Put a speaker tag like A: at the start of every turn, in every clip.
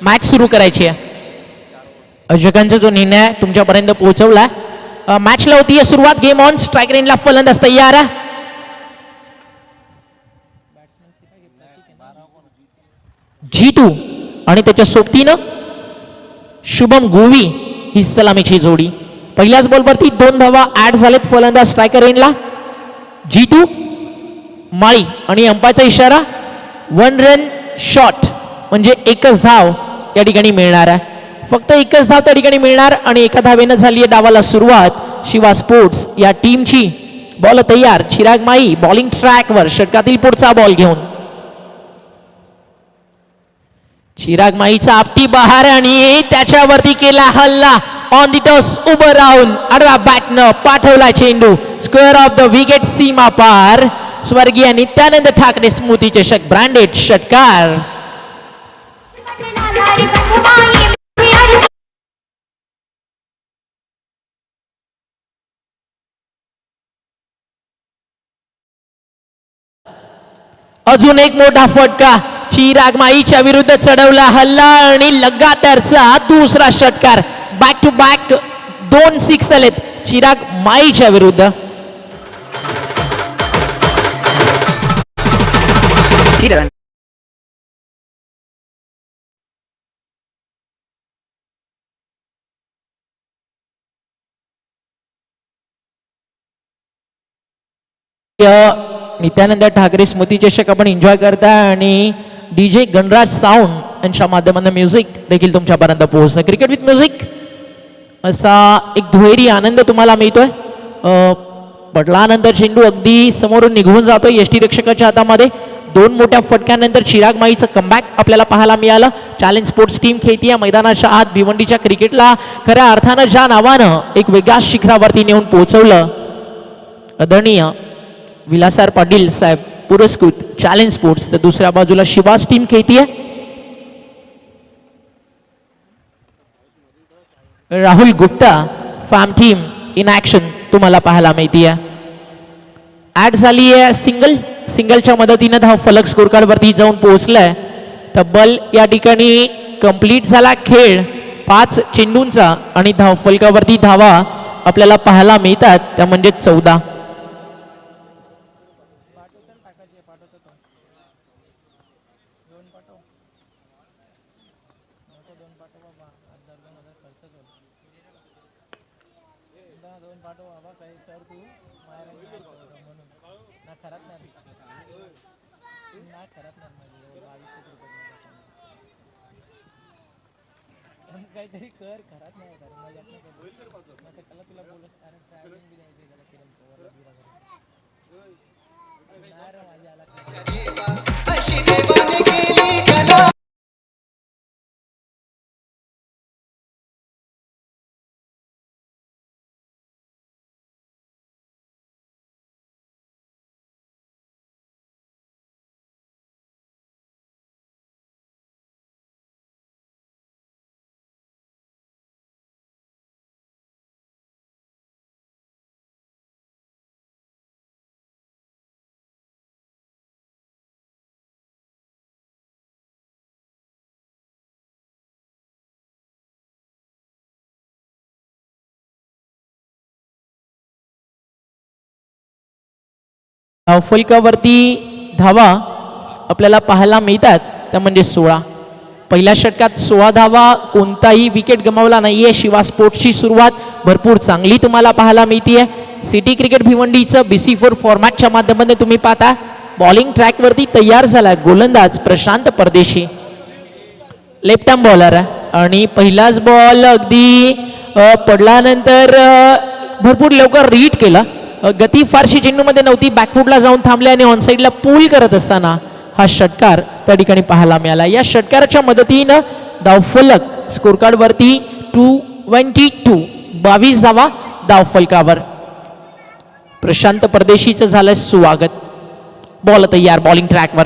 A: Match सुरू करायची आहे. आयोजकांचा जो निर्णय आहे तुमच्यापर्यंत पोहोचवला. मॅचला होती सुरुवात. Game on. स्ट्राईक रेंजला फलंदाज तयार आहे. जीतू आणि त्याच्या सोबतीनं शुभम गोवी ही सलामीची जोडी. पहिल्याच बॉलवरती 2 धावा ऍड झालेत. फलंदाज स्ट्रायकर रेंजला जीतू माळी आणि अंपायरचा इशारा 1 रन शॉट म्हणजे एकच धाव या ठिकाणी मिळणार आहे. फक्त एकच धाव त्या ठिकाणी मिळणार आणि एका धावेनं झाली आहे डावाला सुरुवात. शिवा स्पोर्ट्स या टीमची. बॉल तयार. चिराग माई बॉलिंग ट्रॅकवर षटकातील पुढचा बॉल घेऊन. चिराग माईचा आपटी बहार आणि त्याच्यावरती केला हल्ला. ऑन दी टॉस उभं राहून आडवा बॅटनं पाठवला चेंडू स्क्वेअर ऑफ द विकेट सीमा पार. स्वर्गीय नित्यानंद ठाकरे स्मृती चषक ब्रँडेड षटकार. अजून एक मोठा फटका. चिराग माईच्या विरुद्ध चढवला हल्ला आणि लगातारचा दुसरा षटकार. बॅक टू बॅक 2 6 आलेत चिराग माईच्या विरुद्ध. नित्यानंद ठाकरे स्मृती चषक आपण एन्जॉय करताय आणि डीजे गणराज साऊंड यांच्या माध्यमातून म्युझिक देखील तुमच्यापर्यंत पोहोचतं. क्रिकेट विथ म्युझिक असा एक दुहेरी आनंद तुम्हाला मिळतोय. पडल्यानंतर चेंडू अगदी समोरून निघून जातोय यष्टीरक्षकाच्या हातामध्ये. 2 मोठ्या फटक्यानंतर चिराग माईचं कमबॅक आपल्याला पाहायला मिळालं. चॅलेंज स्पोर्ट्स टीम खेळती या मैदानाच्या आत. भिवंडीच्या क्रिकेटला खऱ्या अर्थानं ज्या नावानं एक वेगळ्या शिखरावरती नेऊन पोहोचवलं आदरणीय विलासराव पाटील साहेब पुरस्कृत चॅलेंज स्पोर्ट्स. तर दुसऱ्या बाजूला शिवास टीम खेळतीये. Rahul Gupta farm team in action तुम्हाला पाहायला मिळतीये. ऍड झाली आहे सिंगलच्या मदतीनं धाव फलक स्कोर कार्ड वरती जाऊन पोहोचलाय. तब्बल या ठिकाणी कंप्लीट झाला खेळ 5 चेंडूंचा आणि धाव फलकावरती धावा आपल्याला पाहायला मिळतात त्या म्हणजे 14.
B: काहीतरी कर खराब नाही कर मजा त्याला तुला बोलत अरे ट्रॅव्हलिंग बी द्यायची त्याला किरण
A: फलकावरती धावा आपल्याला पाहायला मिळतात त्या म्हणजे 16. पहिल्या षटकात 16 धावा. कोणताही विकेट गमावला नाहीये. शिवा स्पोर्ट्सची सुरुवात भरपूर चांगली तुम्हाला पाहायला मिळतीये. सिटी क्रिकेट भिवंडीचं BC4 फॉर्मॅटच्या माध्यमातून तुम्ही पाहता. बॉलिंग ट्रॅकवरती तयार झाला गोलंदाज प्रशांत परदेशी. लेफ्ट आर्म बॉलर आहे आणि पहिलाच बॉल अगदी पडल्यानंतर भरपूर लवकर रीड केला. गती फारशी चेंडूमध्ये नव्हती. बॅकफुटला जाऊन थांबले आणि ऑन साईडला पूल करत असताना हा षटकार त्या ठिकाणी पाहायला मिळाला. या षटकाराच्या मदतीनं धावफलक स्कोर कार्ड वरती 222 22 धावा धावफलकावर. प्रशांत परदेशीचं झालं स्वागत. बॉल तयार बॉलिंग ट्रॅकवर.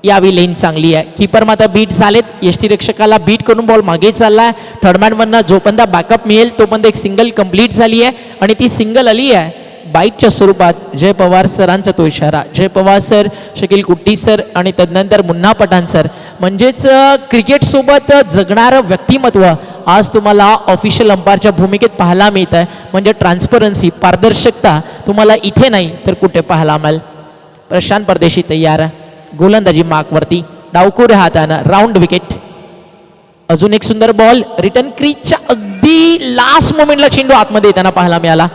A: यावी लेन चांगली आहे. कीपर मात्र बीट झालेत. यष्टीरक्षकाला बीट करून बॉल मागे चाललाय. थर्डमॅनमधनं जोपर्यंत बॅकअप मिळेल तोपर्यंत एक सिंगल कंप्लीट झाली आहे आणि ती सिंगल आली आहे बाईटच्या स्वरूपात जय पवार सरांचा तो इशारा. जय पवार सर, शकील कुट्टी सर आणि तदनंतर मुन्ना पठाण सर, म्हणजेच क्रिकेटसोबत जगणारं व्यक्तिमत्व आज तुम्हाला ऑफिशियल अंपायरच्या भूमिकेत पाहायला मिळत आहे. म्हणजे ट्रान्सपरन्सी, पारदर्शकता तुम्हाला इथे नाही तर कुठे पाहायला मिळेल. प्रशांत परदेशी तयार, गोलंदाजी मार्कवरती, डावखोर हातानं राऊंड विकेट. अजून एक सुंदर बॉल, रिटर्न क्रीजच्या अगदी लास्ट मोमेंटला चेंडू आतमध्ये येताना पाहायला मिळाला.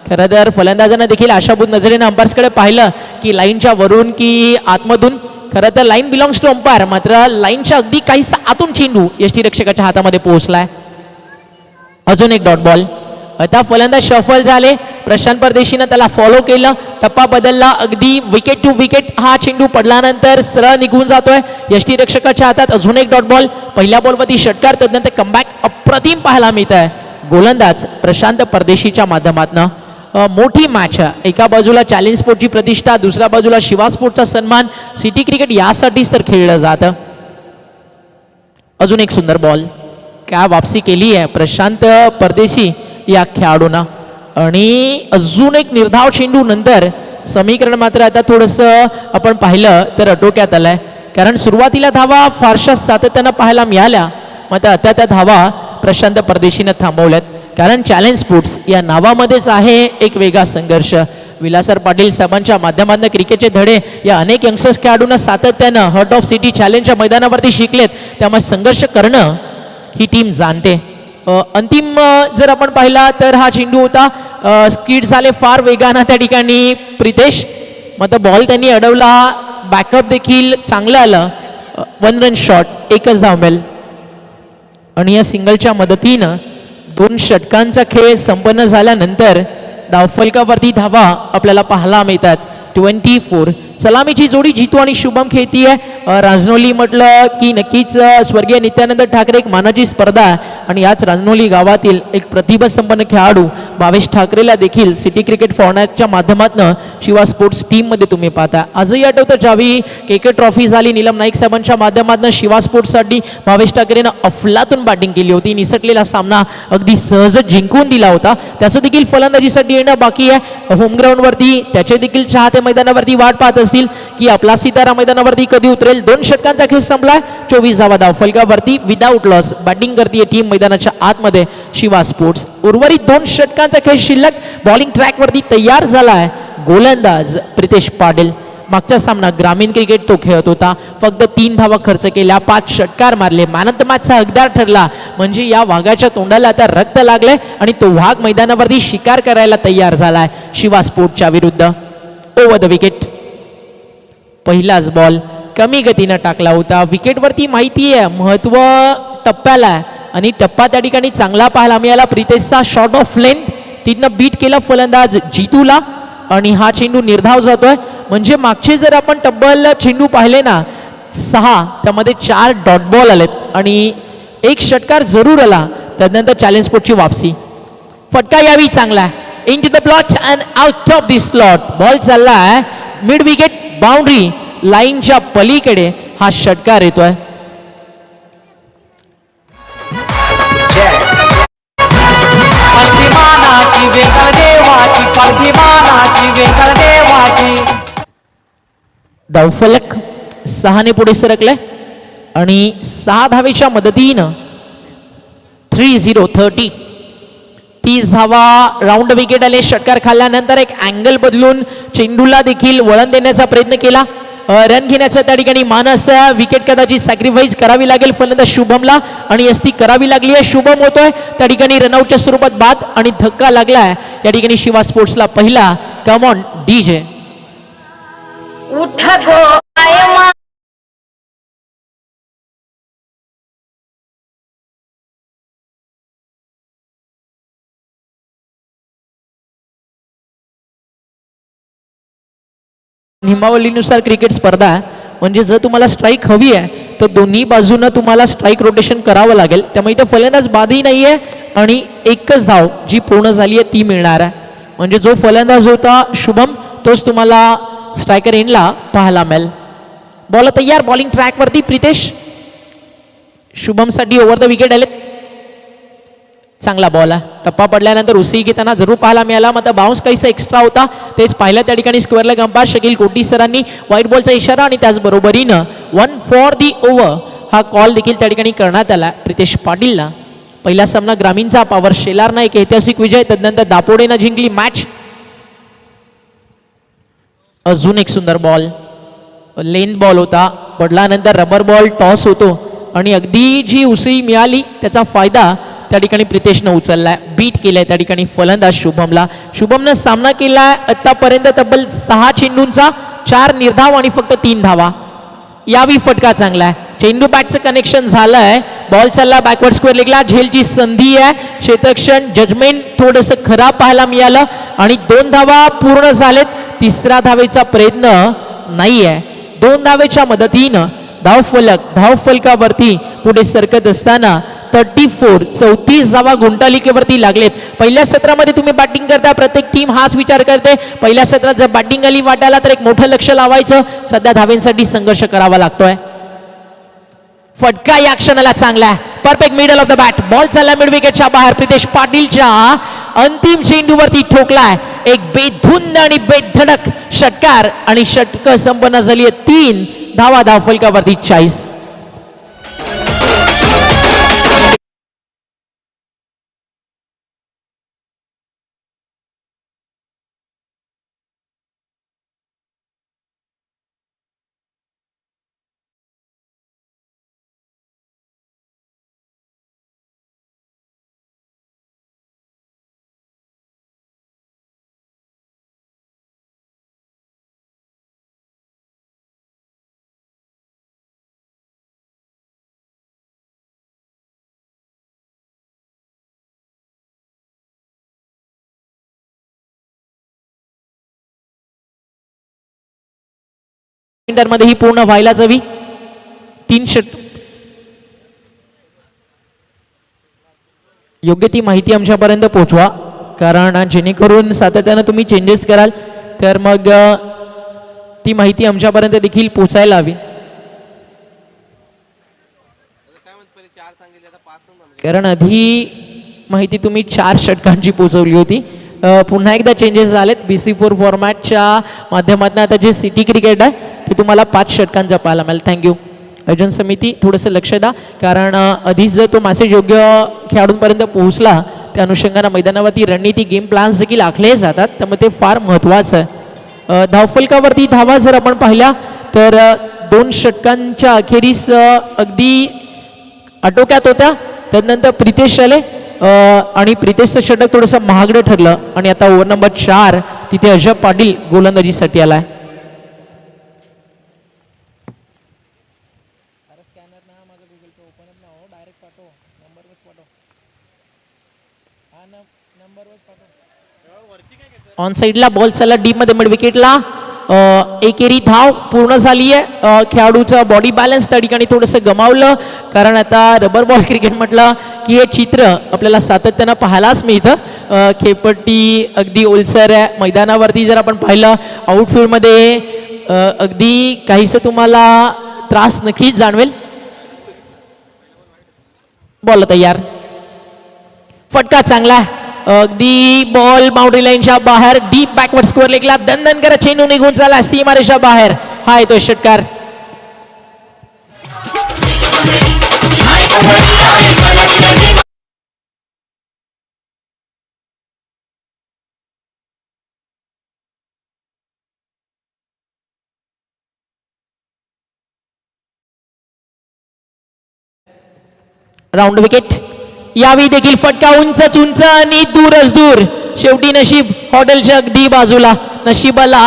A: खरं तर फलंदाजांना देखील आशाभूत नजरेनं अंपायर्सकडे पाहिलं की लाईनच्या वरून की आतमधून. खरं तर लाईन बिलॉंग्स टू अंपायर, मात्र लाईनच्या अगदी काही आतून चेंडू यष्टीरक्षकाच्या हातामध्ये पोहोचलाय. अजून एक डॉट बॉल. आता फलंदाज शफल झाले, प्रशांत परदेशीनं त्याला फॉलो केलं, टप्पा बदलला, अगदी विकेट टू विकेट हा चेंडू पडल्यानंतर सरळ निघून जातोय यष्टीरक्षकाच्या हातात. अजून एक डॉट बॉल, पहिल्या बॉलवरती षटकार, तदनंतर कमबॅक अप्रतिम पाहायला मिळत आहे. गोलंदाज प्रशांत परदेशीच्या माध्यमातून मोठी मॅच. एका बाजूला चॅलेंज स्पोर्टची प्रतिष्ठा, दुसऱ्या बाजूला शिवा स्पोर्टचा सन्मान. सिटी क्रिकेट यासाठीच तर खेळलं जातं. अजून एक सुंदर बॉल, काय वापसी केली आहे प्रशांत परदेशी या खेळाडूंना. आणि अजून एक निर्धाव चेंडू नंतर समीकरण मात्र आता थोडंसं आपण पाहिलं तर आटोक्यात आलंय. कारण सुरुवातीला धावा फारशा सातत्यानं पाहायला मिळाल्या, मात्र आता त्या धावा प्रशांत परदेशीनं थांबवल्यात. कारण चॅलेंज स्पोर्ट्स या नावामध्येच आहे एक वेगळा संघर्ष. विलासर पाटील साहेबांच्या माध्यमातून क्रिकेटचे धडे या अनेक यंगस्टर्स खेळाडूंना सातत्यानं हार्ट ऑफ सिटी चॅलेंजच्या मैदानावरती शिकलेत. त्यामुळे संघर्ष करणं ही टीम जाणते. अंतिम जर आपण पाहिला तर हा चेंडू होता, स्किड झाले फार वेगानं त्या ठिकाणी प्रितेश, मात्र बॉल त्यांनी अडवला, बॅकअप देखील चांगलं आलं. 1 रन शॉट, एकच धाव मिळेल. आणि या सिंगलच्या मदतीनं 2 षटकांचा खेळ संपन्न झाल्यानंतर धावफलकावरती धावा आपल्याला पाहायला मिळतात 24. सलामीची जोडी जितू आणि शुभम खेळतीये. राजनोली म्हटलं की नक्कीच स्वर्गीय नित्यानंद ठाकरे एक मानाची स्पर्धा आहे. आणि याच राजनोली गावातील एक प्रतिभासंपन्न खेळाडू भावेश ठाकरेला देखील सिटी क्रिकेट फॉर्मॅटच्या माध्यमातून शिवा स्पोर्ट्स टीममध्ये तुम्ही पाहता. आजही आठवतं ज्यावेळी के ट्रॉफी झाली नीलम नाईक साहेबांच्या माध्यमातून शिवा स्पोर्ट्ससाठी भावेश ठाकरेनं अफलातून बॅटिंग केली होती. निसटलेला सामना अगदी सहज जिंकून दिला होता. त्याचं देखील फलंदाजीसाठी येणं बाकी आहे. होमग्राऊंडवरती त्याचे देखील चाहते मैदानावरती वाट पाहत असतील की आपला सितारा मैदानावरती कधी उतरेल. 2 षटकांचा खेळ संपला, 24 धावा धावफलकावरती विदाऊट लॉस बॅटिंग करते टीम मैदानाच्या आतमध्ये शिवा स्पोर्ट्स. उर्वरित 2 षटकांचा खेळ शिल्लक. बॉलिंग ट्रॅकवरती तयार झालाय गोलंदाज प्रितेश पाटील. मागचा सामना ग्रामीण क्रिकेट तो खेळत होता, फक्त 3 धावा खर्च केल्या, 5 षटकार मारले, मॅन ऑफ द मॅचचा हकदार ठरला. म्हणजे या वाघाच्या तोंडाला आता रक्त लागलंय आणि तो वाघ मैदानावरती शिकार करायला तयार झालाय शिवा स्पोर्टच्या विरुद्ध. ओव्हर द विकेट, पहिलाच बॉल कमी गतीनं टाकला होता. विकेटवरती माहिती आहे महत्व टप्प्याला आहे आणि टप्पा त्या ठिकाणी चांगला पाहायला मिळाला. प्रितेशचा शॉर्ट ऑफ लेंथ तिथनं बीट केला फलंदाज जितूला आणि हा चेंडू निर्धाव जातोय. म्हणजे मागचे जर आपण तब्बल चेंडू पाहिले ना 6, त्यामध्ये 4 डॉट बॉल आलेत आणि 1 षटकार जरूर आला. त्यानंतर चॅलेंज स्पोर्टची वापसी. फटका यावी चांगला, into the blot and out of the slot. Ball चाललाय मिड विकेट बाउंड्री लाईनच्या पलीकडे हा षटकार येतोय. धावफलक 6 पुढे सरकले आणि 6 धावेच्या मदतीनं 30. 30 धावा राऊंड विकेट आले. षटकार खाल्ल्यानंतर एक अँगल बदलून चेंडूला देखील वळण देण्याचा प्रयत्न केला. रन घेण्याचा त्या ठिकाणी मानस. विकेट कदाचित सॅक्रिफाईस करावी लागेल फलंदाज शुभमला आणि ती करावी लागली आहे. शुभम होतोय त्या ठिकाणी रनआउटच्या स्वरूपात बाद आणि धक्का लागलाय या ठिकाणी शिवा स्पोर्ट्सला. पहिला कम ऑन डीजे. नियमावलीनुसार क्रिकेट स्पर्धा आहे, म्हणजे जर तुम्हाला स्ट्राईक हवी आहे तर दोन्ही बाजूनं तुम्हाला स्ट्राईक रोटेशन करावं लागेल. त्यामुळे इथं फलंदाज बादही नाही आहे आणि एकच धाव जी पूर्ण झाली आहे ती मिळणार आहे. म्हणजे जो फलंदाज होता शुभम तोच तुम्हाला स्ट्रायकर एंडला पाहायला मिळेल. बॉल तयार, बॉलिंग ट्रॅकवरती प्रितेश. शुभमसाठी ओव्हर द विकेट आले. चांगला बॉल आहे. टप्पा पडल्यानंतर उसळी घेताना जरूर पाहायला मिळाला, मात्र बाउन्स काहीसा एक्स्ट्रा होता. तेच पाहिलं त्या ठिकाणी स्क्वेअर लेग अंपायर शकील कोटी सरांनी व्हाईट बॉलचा इशारा आणि त्याचबरोबरीनं 1 फॉर दी ओव्हर हा कॉल देखील त्या ठिकाणी करण्यात आला प्रितेश पाटीलला. पहिला सामना ग्रामीणचा पॉवर शेलारनं एक ऐतिहासिक विजय, तदनंतर दापोडेनं जिंकली मॅच. अजून एक सुंदर बॉल, लेन बॉल होता, पडल्यानंतर रबर बॉल टॉस होतो आणि अगदी जी उसळी मिळाली त्याचा फायदा त्या ठिकाणी प्रितेशनं उचललाय. बीट केलाय त्या ठिकाणी फलंदाज शुभमला. शुभमनं सामना केलाय आतापर्यंत तब्बल 6 चेंडूंचा, 4 निर्धाव आणि फक्त 3 धावा. यावी फटका चांगला आहे. चेंडू बॅटचं कनेक्शन झालंय, बॉल चालला बॅकवर्ड स्क्वेअर लेगला, झेलची संधी आहे. क्षेत्ररक्षण जजमेंट थोडंसं खराब पाहायला मिळालं आणि 2 धावा पूर्ण झालेत. तिसरा धावेचा प्रयत्न नाही आहे. 2 धावेच्या मदतीनं धावफलकावरती पुढे सरकत असताना 34 धावा गुंटालिकेवरती लागलेत. पहिल्या सत्रामध्ये तुम्ही बॅटिंग करता, प्रत्येक टीम हाच विचार करते, पहिल्या सत्रात जर बॅटिंग आली वाटायला तर एक मोठं लक्ष लावायचं. सध्या धावेंसाठी संघर्ष करावा लागतोय. फटका या क्षणाला चांगला आहे, perfect middle of the bat. Ball चालला मिड विकेटच्या बाहेर, प्रितेश पाटीलच्या अंतिम चेंडूवरती ठोकलाय. एक बेधुंद आणि बेधडक षटकार आणि षटक संपन्न झाली आहे. 3 धावा धावफलकावरती 40. मध्ये ही पूर्ण व्हायलाच हवी. 3 षट योग्य ती माहिती आमच्यापर्यंत पोहोचवा, कारण जेणेकरून सातत्यानं तुम्ही चेंजेस कराल तर मग ती माहिती आमच्यापर्यंत देखील पोचायला हवी. कारण आधी माहिती तुम्ही 4 षटकांची पोचवली होती. पुन्हा एकदा चेंजेस झालेत. BC4 फॉर्मॅटच्या माध्यमातून आता जे सिटी क्रिकेट आहे ते तुम्हाला 5 षटकांचा पाहायला मिळेल. थँक्यू आयोजन समिती, थोडंसं लक्ष द्या, कारण आधीच जर तो मेसेज योग्य खेळाडूंपर्यंत पोहोचला त्या अनुषंगाने मैदानावरती रणनीती गेम प्लॅन्स देखील आखले जातात, त्यामुळे ते फार महत्त्वाचं आहे. धावफलकावरती धावा जर आपण पाहिल्या तर 2 षटकांच्या अखेरीस अगदी आटोक्यात होत्या. त्यानंतर प्रितेश आले आणि प्रितेशचं षटक थोडंसं महागडं ठरलं आणि आता ओव्हर नंबर 4 तिथे अजय पाटील गोलंदाजीसाठी आलाय. ऑन साईडला बॉल चालला डीप मध्ये मिड विकेटला. एकेरी धाव पूर्ण झाली आहे. खेळाडूचा बॉडी बॅलन्स त्या ठिकाणी थोडंसं गमावलं, कारण आता रबर बॉल क्रिकेट म्हटलं की हे चित्र आपल्याला सातत्यानं पाहायलाच मिळतं. खेळपट्टी अगदी ओलसर आहे. मैदानावरती जर आपण पाहिलं आउटफील्डमध्ये अगदी काहीसं तुम्हाला त्रास नक्कीच जाणवेल. बॉल तयार, फटका चांगला आहे. अगदी बॉल बाउंड्री लाईनच्या बाहेर, डीप बॅकवर्ड स्क्वेअर लेगला दणदण करत चेंडू निघून चालला सीमारेषा बाहेर. हा येतोय षटकार. Round wicket. यावेळी देखील फटका उंचच उंच आणि दूरच दूर. शेवटी नशीब हॉटेलच्या अगदी बाजूला. नशिबाला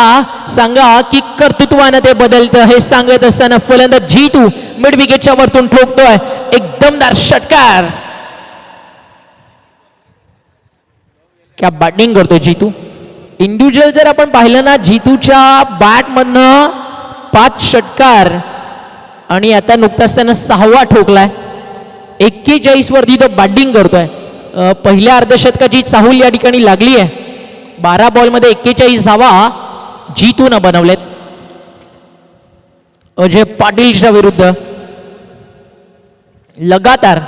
A: सांगा की कर्तृत्वानं ते बदलतं, हे सांगत असताना फलंदाज जीतू मिड विकेटच्या वरतून ठोकतोय एक दमदार षटकार. क्या बॅटिंग करतोय जीतू. इंडिव्हिज्युअल जर आपण पाहिलं ना, जीतूच्या बॅट मधनं 5 षटकार आणि आता नुकताच त्यानं 6वा ठोकलाय. 41 वरती तो बॅटिंग करतोय. पहिल्या अर्धशतकाची चाहूल या ठिकाणी लागली आहे. 12 बॉलमध्ये 41 धावा जीतून बनवलेत. अजय पाटीलच्या विरुद्ध लगातार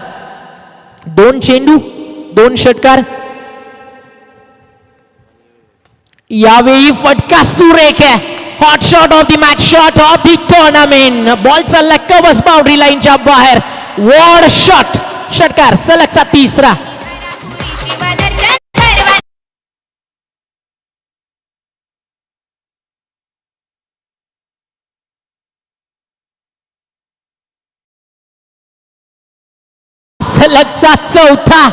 A: 2 चेंडू 2 षटकार. यावेळी फटका सुरेख आहे. Hot shot of the match, shot of the tournament. Ball चालला कवच बाउंड्री लाईनच्या बाहेर. वॉड शॉट, षटकार सलगचा 3रा. सलगचा 4था.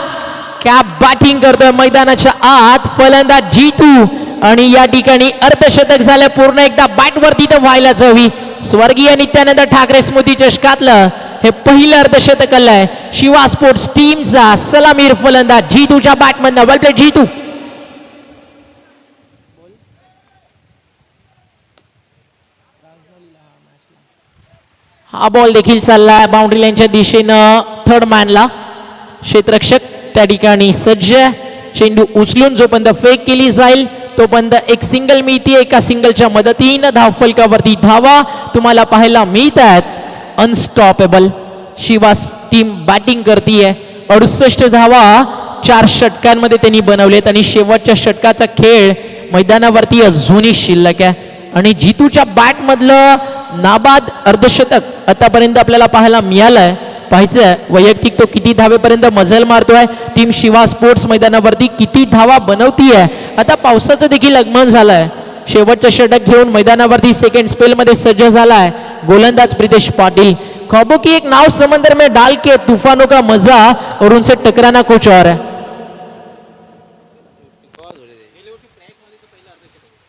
A: क्या बॅटिंग करतोय मैदानाच्या आत फलंदाज जीतू. आणि या ठिकाणी अर्धशतक झालं. पूर्ण एकदा बॅट वरती तर व्हायलाच हवी. स्वर्गीय नित्यानंद ठाकरे स्मृती चषकातलं हे पहिलं अर्धशतक आलंय शिवा स्पोर्ट्स टीमचा. सलामीर फलंदाज जीतूच्या बॅटमधनं. वेल प्लेड जीतू. हा बॉल देखील चाललाय बाउंड्री लाईनच्या दिशेनं थर्ड मॅनला. क्षेत्ररक्षक त्या ठिकाणी सज्ज. चेंडू उचलून जोपर्यंत फेक केली जाईल तोपर्यंत एक सिंगल मिळते. एका सिंगलच्या मदतीनं धावफलकावरती धावा तुम्हाला पाहायला मिळत आहेत. अनस्टॉपेबल शिवा टीम बॅटिंग करतीये. 68 धावा 4 षटकांमध्ये त्यांनी बनवलेत आणि शेवटच्या षटकाचा खेळ मैदानावरती अजूनही शिल्लक आहे. आणि जीतूच्या बॅट मधलं नाबाद अर्धशतक आतापर्यंत आपल्याला पाहायला मिळालंय. पाहायचंय वैयक्तिक तो किती धावेपर्यंत मजल मारतोय. टीम शिवा स्पोर्ट्स मैदानावरती किती धावा बनवतीये. आता पावसाचं देखील आगमन झालंय. शेवटचं षटक घेऊन मैदानावरती सेकंड स्पेल मध्ये सज्ज झालाय गोलंदाज प्रितेश पाटील. ख्वाबों की एक नाव समंदर में डाल के तूफानों का मजा और उनसे टकराना कुछ और है.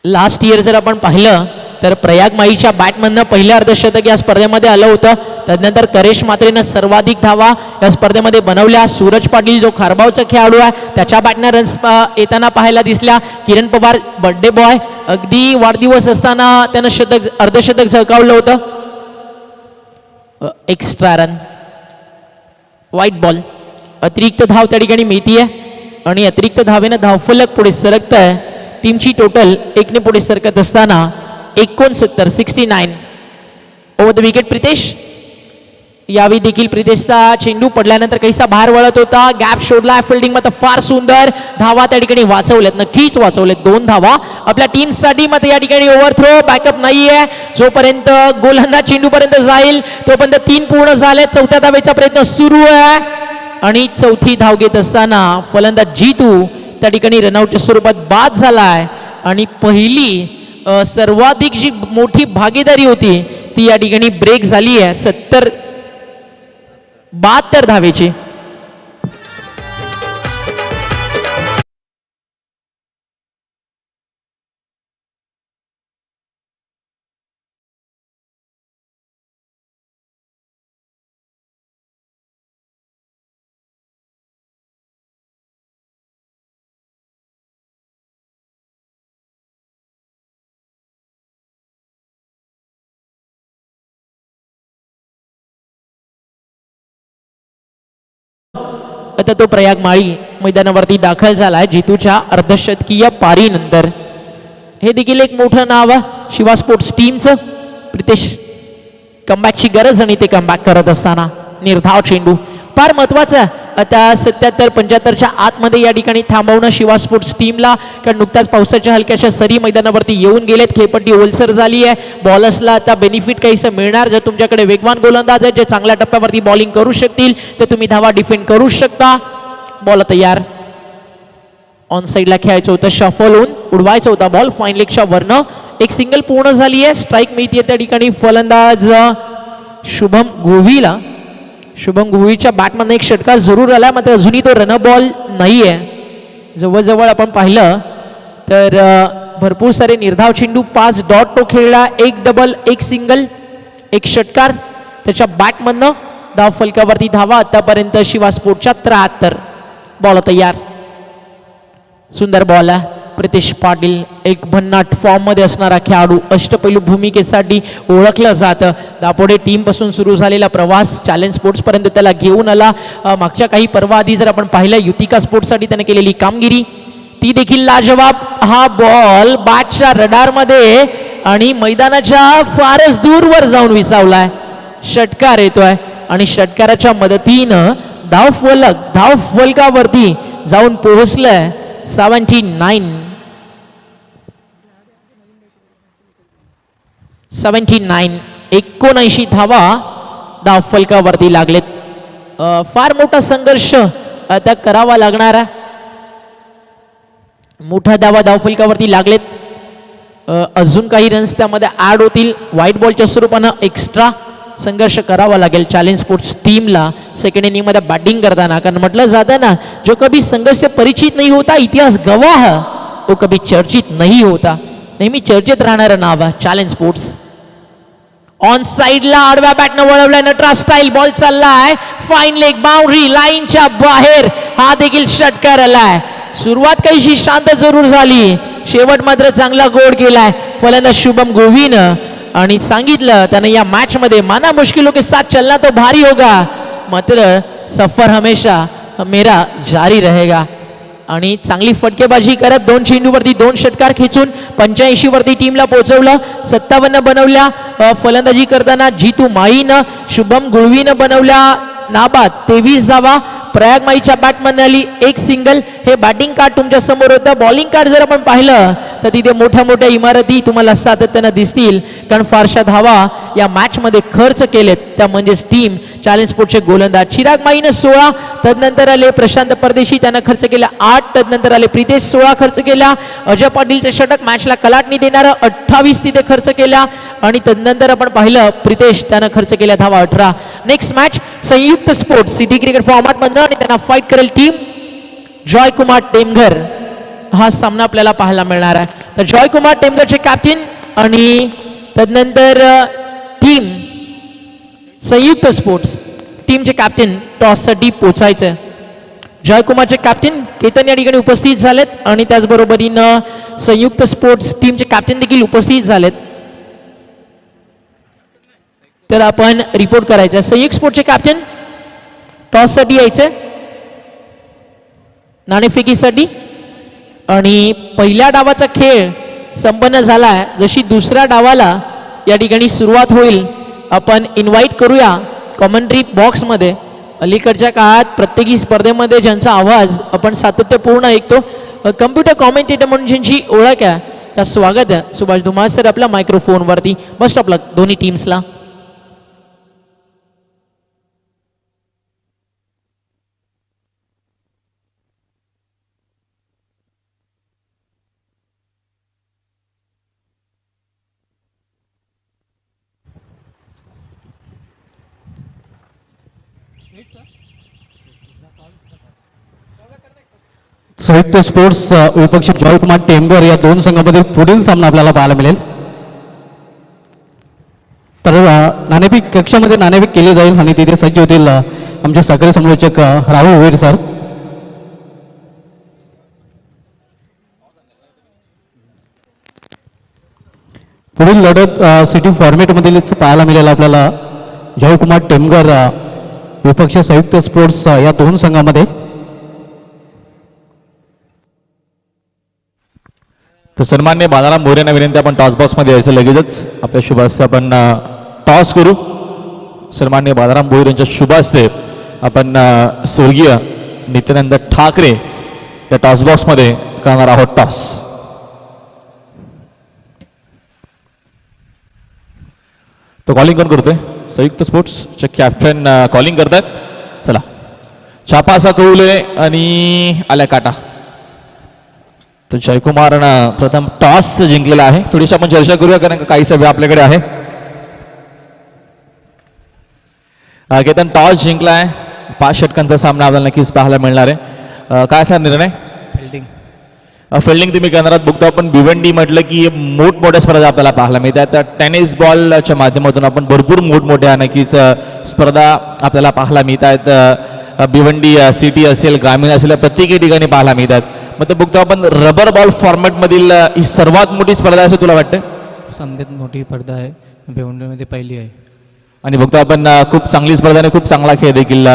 A: लास्ट इयर जर आपण पाहिलं तर प्रयाग माईच्या बॅटमधनं पहिलं अर्धशतक या स्पर्धेमध्ये आलं होतं. त्यानंतर करेश मात्रेनं सर्वाधिक धावा या स्पर्धेमध्ये बनवल्या. सूरज पाटील जो खारबावचा खेळाडू आहे त्याच्या बॅटनं रन्स येताना पाहायला दिसल्या. किरण पवार बर्थडे बॉय अगदी वाढदिवस असताना त्यानं अर्धशतक झळकावलं होतं. एक्स्ट्रा रन, वाईट बॉल, अतिरिक्त धाव त्या ठिकाणी मिळतीये आणि अतिरिक्त धावेनं धावफलक पुढे सरकत आहे. टीमची टोटल 1ने पुढे सरकत असताना 69 ओव्हर द विकेट प्रितेश. यावेळी देखील प्रितेशचा चेंडू पडल्यानंतर कैसा बाहेर वळत होता. गॅप शोधला फिल्डिंग मध्ये फार सुंदर. धावा त्या ठिकाणी वाचवल्यात, नक्कीच वाचवल्यात. 2 धावा आपल्या टीमसाठी. मात्र या ठिकाणी ओव्हरथ्रो बॅकअप नाहीये. जोपर्यंत गोलंदाज चेंडू पर्यंत जाईल तोपर्यंत 3 पूर्ण झाले. 4थ्या धावेचा प्रयत्न सुरू आहे आणि 4थी धाव घेत असताना फलंदाज जीतू त्या ठिकाणी रनआउटच्या स्वरूपात बाद झालाय. आणि पहिली सर्वाधिक जी मोठी भागीदारी होती ती या ठिकाणी ब्रेक झाली आहे 72 धावेची. आता तो प्रयाग माळी मैदानावरती दाखल झालाय जीतूच्या अर्धशतकीय पारीनंतर. हे देखील एक मोठं नाव आहे शिवा स्पोर्ट्स टीमचं. प्रितेश कमबॅकची गरज आणि ते कमबॅक करत असताना निर्धाव चेंडू फार महत्वाचा आहे. आता 77-75च्या आतमध्ये या ठिकाणी थांबवणं शिवा स्पोर्ट्स टीमला. कारण नुकताच पावसाच्या हलक्याच्या सरी मैदानावरती येऊन गेलेत. खेळपट्टी ओलसर झाली आहे. बॉलर्सला आता बेनिफिट काहीसं मिळणार. जर तुमच्याकडे वेगवान गोलंदाज आहेत जे चांगल्या टप्प्यावरती बॉलिंग करू शकतील तर तुम्ही धावा डिफेंड करू शकता. बॉल तयार. ऑन साईडला खेळायचं होतं, शफल होऊन उडवायचा होता बॉल. फाईन लेगच्या वरनं एक सिंगल पूर्ण झाली आहे. स्ट्राईक मिळते त्या ठिकाणी फलंदाज शुभम गोवीला. शुभम गोवीच्या बॅटमधनं एक षटकार जरूर आला मात्र अजूनही तो रन बॉल नाही आहे. जवळजवळ आपण पाहिलं तर भरपूर सारे निर्धाव चेंडू, 5 डॉट तो खेळला. 1 डबल, 1 सिंगल, 1 षटकार त्याच्या बॅटमधनं. धाव फलकावरती धावा आतापर्यंत शिवा स्पोर्टच्या 73. बॉल तयार. सुंदर बॉल आहे. प्रितेश पाटील एक भन्नाट फॉर्म मध्ये असणारा खेळाडू, अष्टपैलू भूमिकेसाठी ओळखलं जातं. दापोडे टीम पासून सुरू झालेला प्रवास चॅलेंज स्पोर्ट्स पर्यंत त्याला घेऊन आला. मागच्या काही पर्वा आधी जर आपण पाहिलं युतिका स्पोर्ट्ससाठी त्याने केलेली कामगिरी ती देखील लाजवाब. हा बॉल बॅटच्या रडार मध्ये आणि मैदानाच्या फारच दूरवर जाऊन विसावलाय. षटकार येतोय आणि षटकाराच्या मदतीनं धाव फलकावरती जाऊन पोहोचलंय 79 79 धावा धाव फलकावरती लागलेत. फार मोठा संघर्ष आता करावा लागणारा, मोठ्या धावा धावफलकावरती लागलेत. अजून काही रन्स त्यामध्ये ॲड होतील. व्हाईट बॉलच्या स्वरूपानं एक्स्ट्रा संघर्ष करावा लागेल चॅलेंज स्पोर्ट्स टीमला सेकंड इनिंगमध्ये बॅटिंग करताना. कारण म्हटलं जातं ना, जो कभी संघर्ष से परिचित नहीं होता इतिहास गवाह वो कभी चर्चित नहीं होता. नेहमी चर्चेत राहणारं नाव आहे चॅलेंज स्पोर्ट्स. ऑन साइडला आडव्या बॅटनं वळवलाय नटराज स्टाईल. बॉल चाललाय फाईन लेग बाउंड्री लाईनच्या बाहेर. हा देखील षटकार आलाय. सुरुवात काहीशी शांत जरूर झाली, शेवट मात्र चांगला गोड केलाय फलंदाज शुभम गोवीनं. आणि सांगितलं त्यानं या मॅच मध्ये माना मुश्किलों के साथ चलना तो भारी होगा, मात्र सफर हमेशा मेरा जारी रहेगा. आणि चांगली फटकेबाजी करत 2 चेंडूवरती 2 षटकार खेचून 85 वरती टीमला पोहोचवलं. 57 बनवल्या फलंदाजी करताना जितू माईनं. शुभम गुळवीनं बनवल्या नाबाद 23 धावा. प्रयाग माईच्या बॅटमॅन आली 1 सिंगल. हे बॅटिंग कार्ड तुमच्या समोर होतं. बॉलिंग कार्ड जर आपण पाहिलं तर तिथे मोठ्या मोठ्या इमारती तुम्हाला सातत्यानं दिसतील, कारण फारशा धावा या मॅच मध्ये खर्च केलेत त्या म्हणजेच टीम चॅलेंज स्पोर्ट्सचे गोलंदाज. चिराग माईनं 16, तदनंतर आले प्रशांत परदेशी, त्यानं खर्च केला 8, तदनंतर आले प्रितेश 16 खर्च केला. अजय पाटीलचे षटक मॅचला कलाटणी देणारं 28 तिथे खर्च केला. आणि तदनंतर आपण पाहिलं प्रितेश त्यानं खर्च केल्या धावा 18. नेक्स्ट मॅच संयुक्त स्पोर्ट्स सिटी क्रिकेट फॉर्मॅट मधनं आणि त्यांना फाईट करेल टीम जॉयकुमार टेमघर. हा सामना आपल्याला पाहायला मिळणार आहे. तर जॉयकुमार टेमघरचे कॅप्टन आणि तदनंतर टीम संयुक्त स्पोर्ट्स टीमचे कॅप्टन टॉससाठी पोचायचं. जॉयकुमारचे कॅप्टन केतन या ठिकाणी उपस्थित झालेत आणि त्याचबरोबरीनं संयुक्त स्पोर्ट्स टीमचे कॅप्टन देखील उपस्थित झालेत. तर आपण रिपोर्ट करायचं. संयुक्त स्पोर्ट्सचे कॅप्टन टॉससाठी यायचे नाणेफेकीसाठी. आणि पहिल्या डावाचा खेळ संपन्न झालाय. जशी दुसऱ्या डावाला या ठिकाणी सुरुवात होईल आपण इन्व्हाइट करूया कॉमेंट्री बॉक्समध्ये. अलीकडच्या काळात प्रत्येकी स्पर्धेमध्ये ज्यांचा आवाज आपण सातत्यपूर्ण ऐकतो, कम्प्युटर कॉमेंटेटर म्हणून ज्यांची ओळख आहे, त्या स्वागत आहे सुभाष धुमाळ सर आपल्या मायक्रोफोनवरती. बेस्ट ऑफ लक दोन्ही टीम्सला.
C: संयुक्त स्पोर्ट्स विपक्षी जॉयकुमार टेमघर या 2 संघांमधील पुढील सामना आपल्याला पाहायला मिळेल. तर नाणेफेक कक्षामध्ये नाणेफेक केली जाईल आणि तिथे सज्ज होतील आमचे सहकारी समालोचक राहुल वेर सर. पुढील लढत सिटी फॉर्मॅटमधीलच पाहायला मिळेल आपल्याला. जॉयकुमार टेमघर विपक्ष संयुक्त स्पोर्ट्स या 2 संघांमध्ये.
D: तर सन्मान्य बालाराम मोरे यांना विनंती आपण टॉस बॉक्समध्ये यायचं. लगेचच आपल्या शुभास्ते आपण टॉस करू. सन्मान्य बालाराम मोरे यांच्या शुभास्ते आपण स्वर्गीय नित्यानंद ठाकरे या टॉस बॉक्समध्ये करणार आहोत टॉस. तो कॉलिंग कोण करतोय? संयुक्त स्पोर्ट्सचे कॅप्टन कॉलिंग करतात. चला छापा असा कौले आणि आल्या काटा. तर जयकुमारनं प्रथम टॉस जिंकलेला आहे. थोडीशी आपण चर्चा करूया कारण काही सभ्य आपल्याकडे आहे. केतन टॉस जिंकलाय. 5 षटकांचा सामना आपल्याला नक्कीच पाहायला मिळणार आहे. काय असा निर्णय?
B: फिल्डिंग
D: फिल्डिंग तुम्ही करणार आहात. बघतो आपण भिवंडी म्हटलं की मोठमोठ्या स्पर्धा आपल्याला पाहायला मिळतात. टेनिस बॉलच्या माध्यमातून आपण भरपूर मोठमोठ्या नक्कीच स्पर्धा आपल्याला पाहायला मिळतात. भिवंडी सिटी असेल ग्रामीण असेल प्रत्येक ठिकाणी पाहायला मिळतात. मग बघतो आपण रबर बॉल फॉर्मॅटमधील ही सर्वात मोठी स्पर्धा असं तुला वाटतं?
B: समजेत मोठी स्पर्धा आहे, भिवंडीमध्ये पहिली आहे.
D: आणि बघतो आपण खूप चांगली स्पर्धा आणि खूप चांगला खेळ देखील.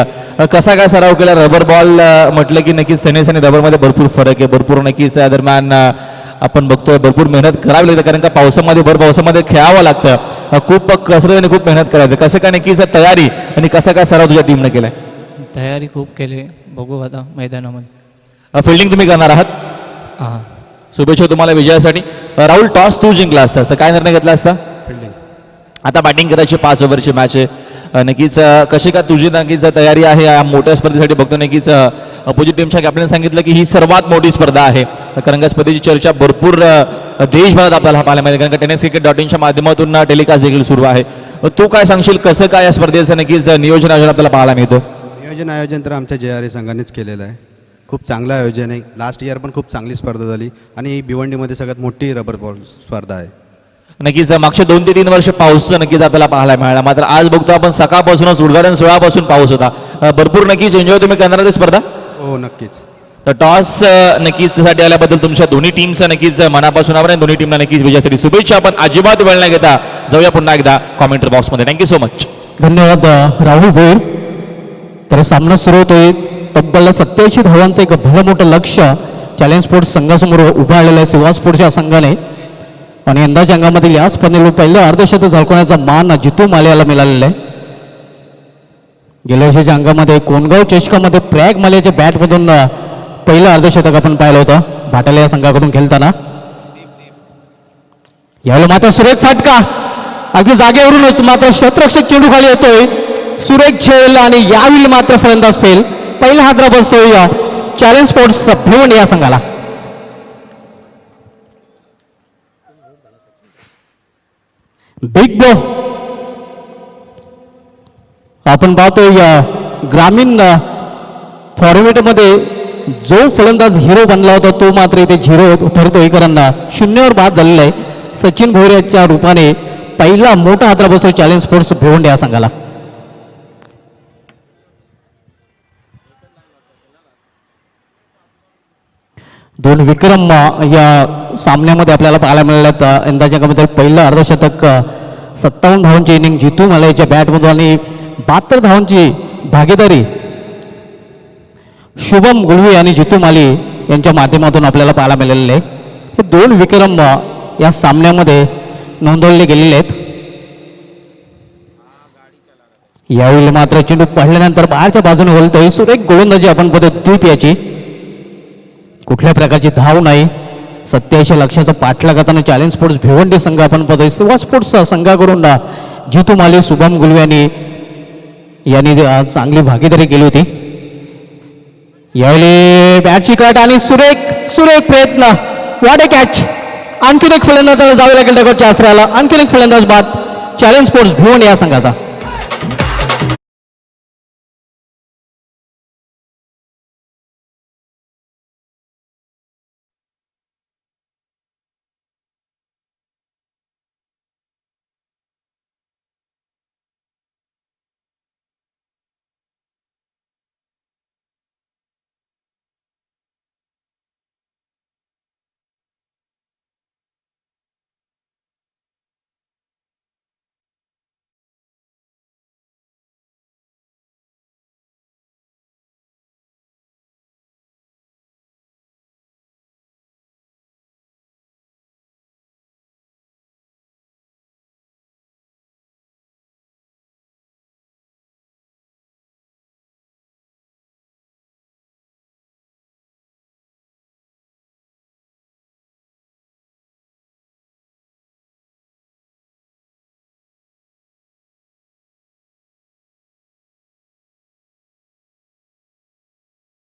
D: कसा काय सराव केला? रबर बॉल म्हटलं की नक्कीच टेनिस आणि रबरमध्ये भरपूर फरक आहे. भरपूर नक्कीच या दरम्यान आपण बघतोय भरपूर मेहनत करावी लागते कारण का पावसामध्ये भर पावसामध्ये खेळावं लागतं. खूप कसरत आणि खूप मेहनत करायचं. कसं काय नक्कीच तयारी आणि कसा काय सराव तुझ्या टीमने केलाय?
B: तयारी खूप केली, बघू आता मैदानामध्ये.
D: फिल्डिंग तुम्ही करणार आहात.
C: हां
D: शुभेच्छा तुम्हाला विजयासाठी. राहुल, टॉस तू जिंकला असतास तर काय निर्णय घेतला असता?
E: फिल्डिंग.
D: आता बॅटिंग करायची 5 ओव्हरची मॅच आहे. नक्कीच कशी का तुझी नक्कीच तयारी आहे या मोठ्या स्पर्धेसाठी? बघतो नक्कीच अपोजिट टीमच्या कॅप्टन सांगितलं की ही सर्वात मोठी स्पर्धा आहे, कारण का स्पर्धेची चर्चा भरपूर देशभरात आपल्याला पाहायला मिळते, कारण का टेनिस क्रिकेट .inच्या माध्यमातून टेलिकास्ट देखील सुरू आहे. तू काय सांगशील, कसं काय या स्पर्धेचं नक्कीच नियोजन आपल्याला पाहायला मिळतं?
E: आयोजन तर आमच्या JRA संघानेच केलेलं आहे. खूप चांगलं आयोजन आहे. लास्ट इयर पण खूप चांगली स्पर्धा झाली आणि भिवंडीमध्ये सगळ्यात मोठी रबर बॉल स्पर्धा आहे.
D: नक्कीच मागच्या 2 ते 3 वर्ष पाऊस नक्कीच आपल्याला पाहायला मिळाला, मात्र आज बघतो आपण सकाळपासूनच उद्घाटन सोहळ्यापासून पाऊस होता. भरपूर नक्कीच एन्जॉय तुम्ही करणार आहात स्पर्धा.
E: हो नक्कीच.
D: तर टॉस नक्कीच साठी आल्याबद्दल तुमच्या दोन्ही टीमचं नक्कीच मनापासून आभार आणि दोन्ही टीमला नक्कीच विजयासाठी शुभेच्छा. आपण अजिबात वेळ न घेता जाऊया पुन्हा एकदा कॉमेंट्री बॉक्समध्ये. Thank you so much.
C: धन्यवाद राहुल भोईर. तर सामना सुरू होतोय. तब्बल 87 धावांचं एक भलं मोठं लक्ष्य चॅलेंज स्पोर्ट्स संघासमोर उभं आलेलं आहे सिवा स्पोर्ट्सच्या संघाने, आणि यंदाच्या अंगामधील या स्पर्धेला पहिलं अर्धशतक झळकवण्याचा मान जितू मालियाला मिळालेला आहे. गेल्या वर्षीच्या अंगामध्ये कोणगाव चषकामध्ये प्रॅग मालियाच्या बॅटमधून पहिलं अर्धशतक आपण पाहिलं होतं भाटाला या संघाकडून खेळताना. यावेळेला मात्र सुरेख फाटका अगदी जागेवरूनच मात्र शतरक्षक चेंडू खाली येतोय. सुरेख झेल आणि यावेळी मात्र फलंदाज फेल. पहिला हादरा बसतोय चॅलेंज स्पोर्ट्स भिवंडी या संघाला. बिग ब्लो आपण पाहतोय ग्रामीण फॉर्मेटमध्ये जो फलंदाज हिरो बनला होता तो मात्र इथे झिरो ठरतोय, कारण 0वर बाद झालेला आहे. सचिन भोयरेच्या रूपाने पहिला मोठा हादरा बसतोय चॅलेंज स्पोर्ट्स भिवंडी या संघाला. दोन विक्रम या सामन्यामध्ये आपल्याला पाहायला मिळाल्यात. यंदाच्या अंकामध्ये पहिलं अर्धशतक 57 धावांची इनिंग जितू मालियाच्या बॅटमधून आणि 72 धावांची भागीदारी शुभम गुलवी आणि जितू माली यांच्या माध्यमातून आपल्याला पाहायला मिळालेले आहे. हे दोन विक्रम या सामन्यामध्ये नोंदवले गेलेले आहेत. यावेळी मात्र चेंडू पडल्यानंतर बाहेरच्या बाजूने वळतोय. सुरेख गोलंदाजी आपण बघतो द्वीप याची. कुठल्या प्रकारची धाव नाही. 87 लक्षाचा पाठलाग करताना चॅलेंज स्पोर्ट्स भिवंडी संघ आपण पाहतोय. सिवा स्पोर्ट्स संघाकडून जितू माली शुभम गुलवी यांनी चांगली भागीदारी केली होती. यावेळी बॅटची कट आणि सुरेख प्रयत्न. What A catch. आणखीन एक फलंदाजाला जावे लागेल डगरच्या आश्रयाला. आणखीन एक फलंदाज बाद चॅलेंज स्पोर्ट्स भिवंडी या संघाचा.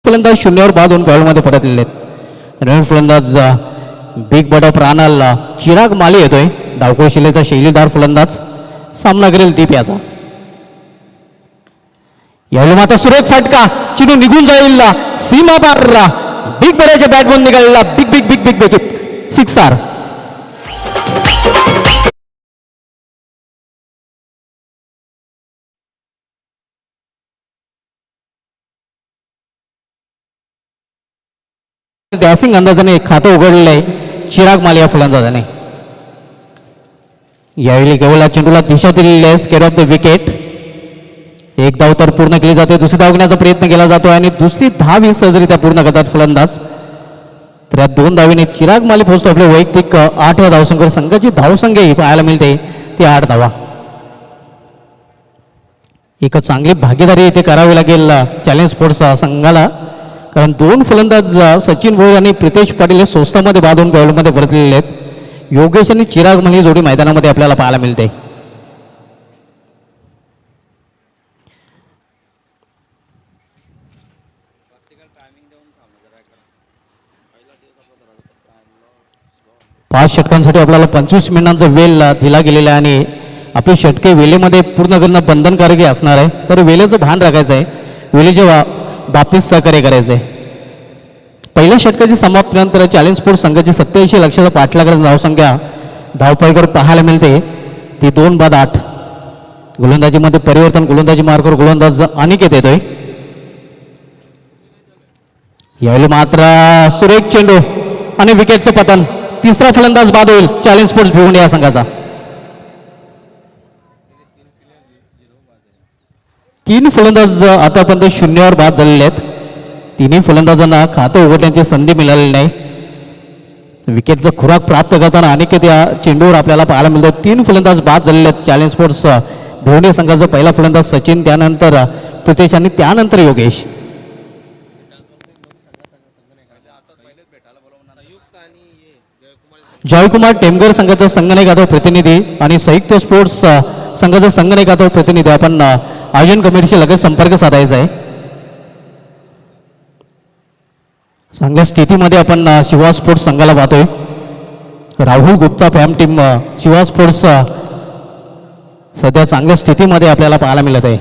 C: फलंदाज 0वर बाद होऊन बॉलमध्ये परतलेले आहेत. नवीन फलंदाज बिग बड ऑफ रानाल चिराग माली येतोय. डावखोशिलेचा शैलीदार फलंदाज सामना करेल दीप याचा. यावेळी मात्र सुरेख फटका. चेंडू निघून जाईल सीमा पार. बिग बड्याच्या बॅटमधून निघालेला big big big big big sixer. Dashing अंदाजाने खातं उघडलेलं आहे चिराग माली या फलंदाजाने. यावेळी केवळ चेंडूला दिशा दिलेली आहे. Square of the wicket. एक धाव तर पूर्ण केली जाते. दुसरी धाव घेण्याचा प्रयत्न केला जातो आणि दुसरी धाव ही सहजरित्या पूर्ण करतात फलंदाज. तर या 2 धावीने चिराग माली पोहोचतो आपले वैयक्तिक 8व्या धावसंख्येवर. संघाची धावसंख्या ही पाहायला मिळते ती 8 धावा. एक चांगली भागीदारी इथे करावी लागेल चॅलेंज स्पोर्ट्स संघाला, कारण दोन फलंदाज सचिन भोईर आणि प्रितेश पाटील हे स्वस्तामध्ये बांधून बॉलमध्ये परतलेले आहेत. योगेश आणि चिराग मल्ली जोडी मैदानामध्ये आपल्याला पाहायला मिळते. पाच षटकांसाठी आपल्याला 25 मिनिटांचा वेळ दिला गेलेला आहे आणि आपली षटके वेळेमध्ये पूर्ण करणं बंधनकारक असणार आहे. तर वेळेचं भान राखायचं आहे, वेळेच्या बाबतीत सहकार्य करायचं आहे. पहिल्या षटकाची समाप्तीनंतर चॅलेंज स्पोर्ट्स संघाची 87 लक्षाचा पाठलागाची धावसंख्या धावपळीवर पाहायला मिळते ती 2-8. गोलंदाजीमध्ये परिवर्तन, गोलंदाजी मार्गावर गोलंदाज अनिकेत येतोय. यावेळी मात्र सुरेख चेंडू आणि विकेटचं पतन. तिसरा फलंदाज बाद होईल चॅलेंज स्पोर्ट्स भिवंडी या संघाचा. 3 फलंदाज आतापर्यंत शून्यावर बाद झालेले आहेत. तिन्ही फलंदाजांना खातं उघडण्याची संधी मिळालेली नाही. विकेटचा खुराक प्राप्त करताना अनेक या चेंडूवर आपल्याला पाहायला मिळतो. 3 फलंदाज बाद झालेले आहेत चॅलेंज स्पोर्ट्स भिवंडी संघाचा. पहिला फलंदाज सचिन, त्यानंतर प्रितेश आणि त्यानंतर योगेश. जयकुमार टेमगर संघाचा संघनायक आता प्रतिनिधी आणि संयुक्त स्पोर्ट्स संघाचा संघनायक आता प्रतिनिधी आपण आयोजन कमिटीशी लगेच संपर्क साधायचा आहे. चांगल्या स्थितीमध्ये आपण शिवा स्पोर्ट्स संघाला पाहतोय. राहुल गुप्ता फॅम टीम शिवा स्पोर्ट्स सध्या चांगल्या स्थितीमध्ये आपल्याला पाहायला मिळत आहे.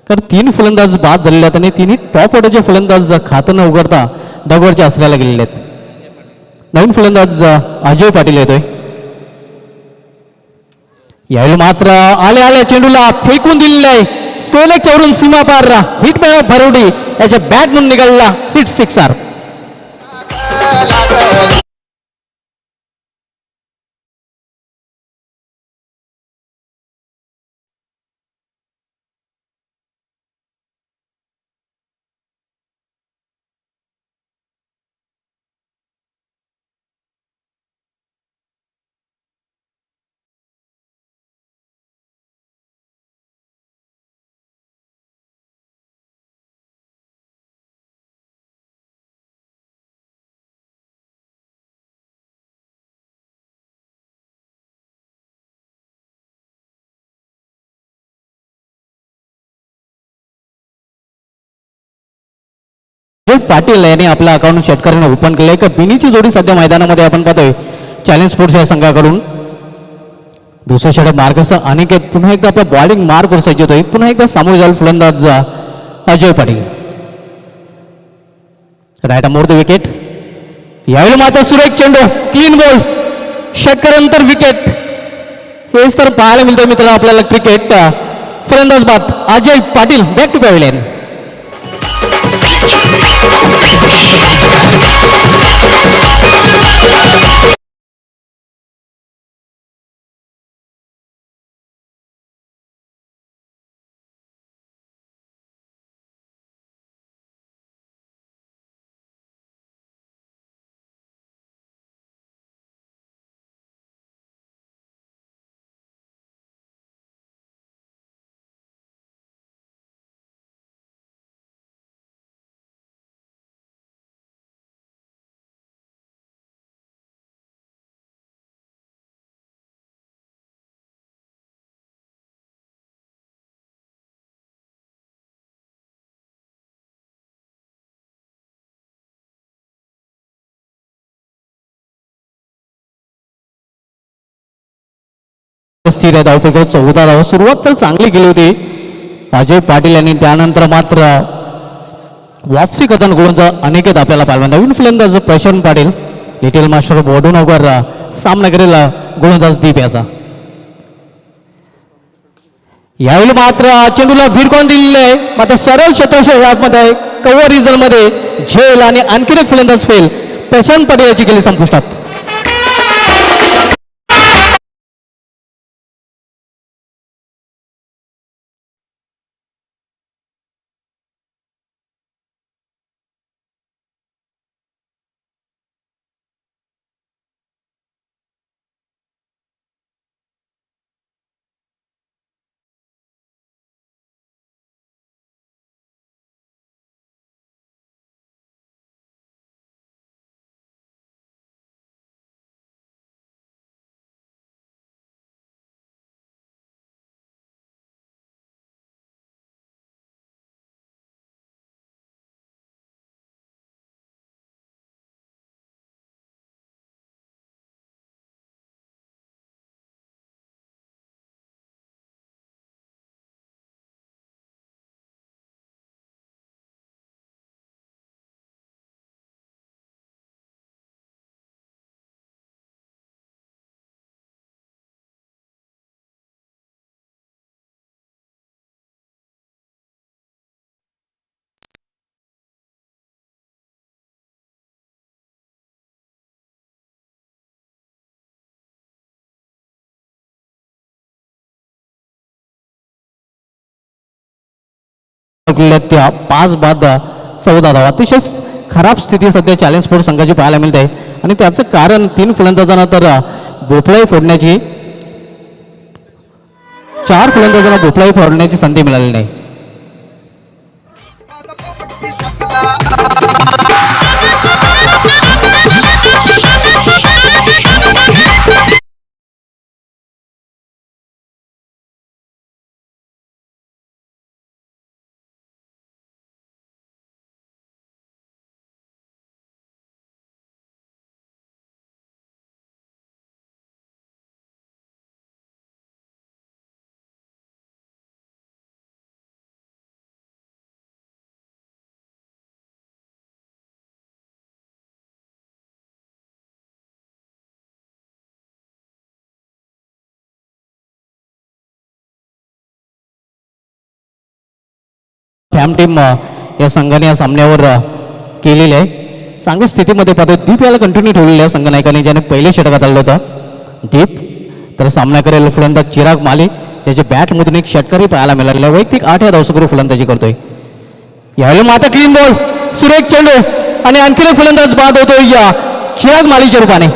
C: कारण 3 फलंदाज बाद झालेले आहेत आणि तिन्ही टॉप ऑर्डरचे फलंदाज खातं न उघडता डगवरचे असल्याला गेलेले आहेत. नवीन फलंदाज अजय पाटील येतोय. यावेळी मात्र आल्या चेंडूला फेकून दिलेला आहे. स्क्वेअर चौरून सीमा पार हिट मिळाला. भरवडी याच्या बॅट म्हणून निघालेला हिट सिक्सर. पाटील यांनी आपल्या अकाउंट षटकाराने ओपन केलंय. का बिनीची जोडी सध्या मैदानामध्ये आपण पाहतोय चॅलेंज स्पोर्ट्स या संघाकडून. दुसऱ्या षटक मार्गसह अनिकेत पुन्हा एकदा आपल्या बॉलिंग मार्कवर सज्ज होतोय. पुन्हा एकदा सामोरे जाईल फलंदाज Ajay Patil. Right more the wicket. यावेळी मात्र सुरेख चेंडू, क्लीन बॉल, षटकारानंतर विकेट. हेच तर पाहायला मिळतं मित्रांनो आपल्याला क्रिकेट. फलंदाज बाद Ajay Patil back to pavilion. स्थिर आहे. धावपैकी 14 धावा. सुरुवात तर चांगली केली होती अजय पाटील यांनी. त्यानंतर मात्र वापसी करताना गोलंदाज अनेकेत आपल्याला पाहिलं. नवीन फलंदाज प्रशांत पाटील, लिटिल मास्टर बोडूनगर सामना करेल गोलंदाज दीप याचा. यावेळी मात्र चेंडूला भिरकॉन दिलेलं आहे. मात्र सरळ क्षेत्राच्या आतमध्ये कव्हर रिझन मध्ये झेल आणि आणखीन एक फलंदाज फेल. प्रशांत पाटील याची गेली संपुष्टात. पटकलेल्या त्या 5 बाद 14 धावा. अतिशय खराब स्थिती सध्या चॅलेंज स्पोर्ट्स संघाची पाहायला मिळते आणि त्याचं कारण 3 फलंदाजांना तर भोपळाही फोडण्याची 4 फलंदाजांना भोपळाही फोडण्याची संधी मिळाली नाही. फॅम टीम या संघाने या सामन्यावर केलेली आहे. चांगल्या स्थितीमध्ये पाहतो दीप याला कंटिन्यू ठेवलेलं आहे संघनायकाने, ज्याने पहिले षटकात आलं होतं दीप. तर सामना करेल फलंदाज चिराग माली, त्याच्या बॅटमधून एक षटकारही पाहायला मिळालेला आहे. वैयक्तिक 8 धावसंख्येवर फलंदाजी करतोय. यावेळेला माता क्लीन बॉल, सुरेख चेंडू आणि आणखी एक फलंदाज बाद होतोय या चिराग मालीच्या रूपाने.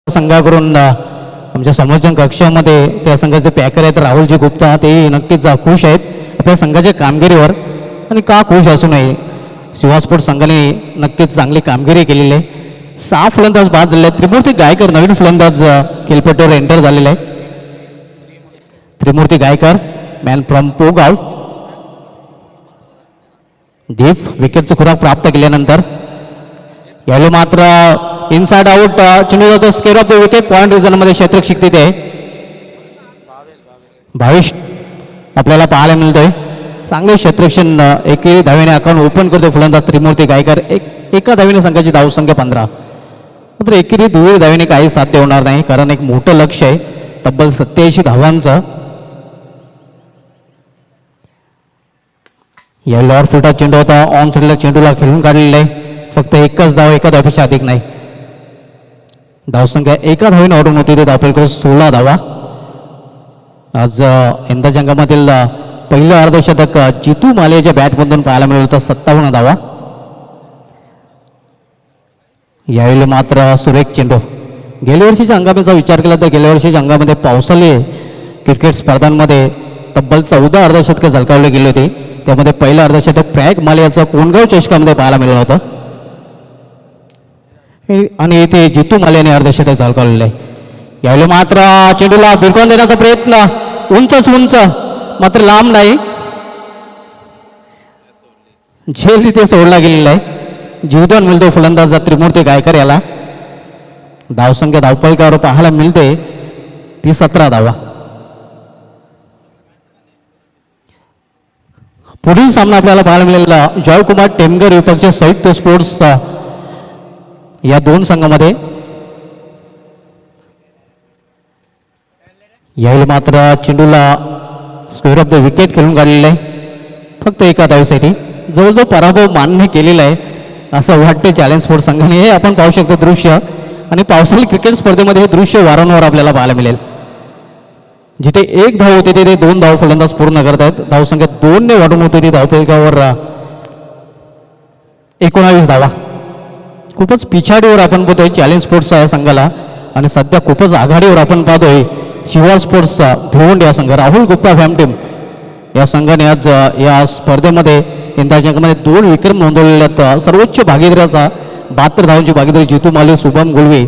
C: संघाकडून आमच्या संयोजन कक्षामध्ये त्या संघाचे पॅकर आहेत राहुलजी गुप्ता, ते नक्कीच खुश आहेत आपल्या संघाच्या कामगिरीवर. आणि का खुश असू नये, शिवा स्पोर्ट्स संघाने नक्कीच चांगली कामगिरी केलेली आहे. 6 फलंदाज बाद झाले आहेत. त्रिमूर्ती गायकर नवीन फलंदाज खेळपट्टीवर एंटर झालेला आहे. त्रिमूर्ती गायकर मॅन फ्रॉम पोगाव. दीप विकेटचं खुराक प्राप्त केल्यानंतर यावेळी मात्र इनसाइड आउट चेंडू जातो square of the wicket. Point रिझनमध्ये क्षेत्ररक्षक तिथे 22 आपल्याला पाहायला मिळतोय. चांगले क्षेत्ररक्षण एकेरी धावेने अकाउंट ओपन करतो फलंदाज त्रिमूर्ती गायकर. एका धावेने संघाची धावसंख्या 15. मात्र एकेरी दुहेरी धावेने काही साध्य होणार नाही, कारण एक मोठं लक्ष आहे तब्बल 87 धावांचं. या लॉर फुटा चेंडू होता, ऑन साईडला चेंडूला खेळून काढलेला आहे. फक्त एकच धाव, एका धावेपेक्षा अधिक नाही. धावसंख्या एका धावेने ऑडून होती, ते धावपैकी 16 धावा. आज यंदाच्या अंगामधील पहिलं अर्धशतक जितू मालेच्या बॅटमधून पाहायला मिळालं होतं, 57 धावा. यावेळी मात्र सुरेख चेंडू. गेल्या वर्षीच्या अंगामेचा विचार केला तर गेल्या वर्षीच्या अंगामध्ये पावसाळी क्रिकेट स्पर्धांमध्ये तब्बल 14 अर्धशतकं झलकावले गेले होते. त्यामध्ये पहिलं अर्धशतक प्रॅग माले याचं कोणगाव चषकामध्ये पाहायला मिळालं होतं आणि इथे जितू माल्याने अर्धशतक झलकावलेलं आहे. यावेळी मात्र चेंडूला भिरकावून देण्याचा प्रयत्न, उंचच उंच मात्र लांब नाही, झेल तिथे सोडला गेलेला आहे. जीवदान मिळतो फलंदाज त्रिमूर्ती गायकर याला. धावसंख्या धावपळीकावर पाहायला मिळते ती 17 धावा. पुढील सामना आपल्याला पाहायला मिळालेला जॉयकुमार टेमगर विपक्षी संयुक्त स्पोर्ट्स या दोन संघामध्ये. यावेळी मात्र चेंडूला स्क्वेअर ऑफ द विकेट खेळून काढलेलं आहे फक्त एका धावेसाठी. जवळजवळ पराभव मान्य केलेला आहे असं वाटते चॅलेंज स्पोर्ट्स संघाने. हे आपण पाहू शकतो दृश्य, आणि पावसाळी क्रिकेट स्पर्धेमध्ये हे दृश्य वारंवार आपल्याला पाहायला मिळेल. जिथे 1 धाव होते तिथे 2 धाव फलंदाज पूर्ण करत आहेत. धावसंख्या 2 ने वाढून होते ती धावफलकावर 19 धावा. खूपच पिछाडीवर आपण पाहतोय चॅलेंज स्पोर्ट्सचा या संघाला, आणि सध्या खूपच आघाडीवर आपण पाहतोय शिवा स्पोर्ट्सचा भिवंडी या संघ. राहुल गुप्ता फॅम टीम या संघाने आज या स्पर्धेमध्ये यंदाच्या अंकामध्ये 2 विक्रम नोंदवलेले आहेत. सर्वोच्च भागीदाराचा 72 धावांची भागीदारी जितू माले, शुभम गुलवे,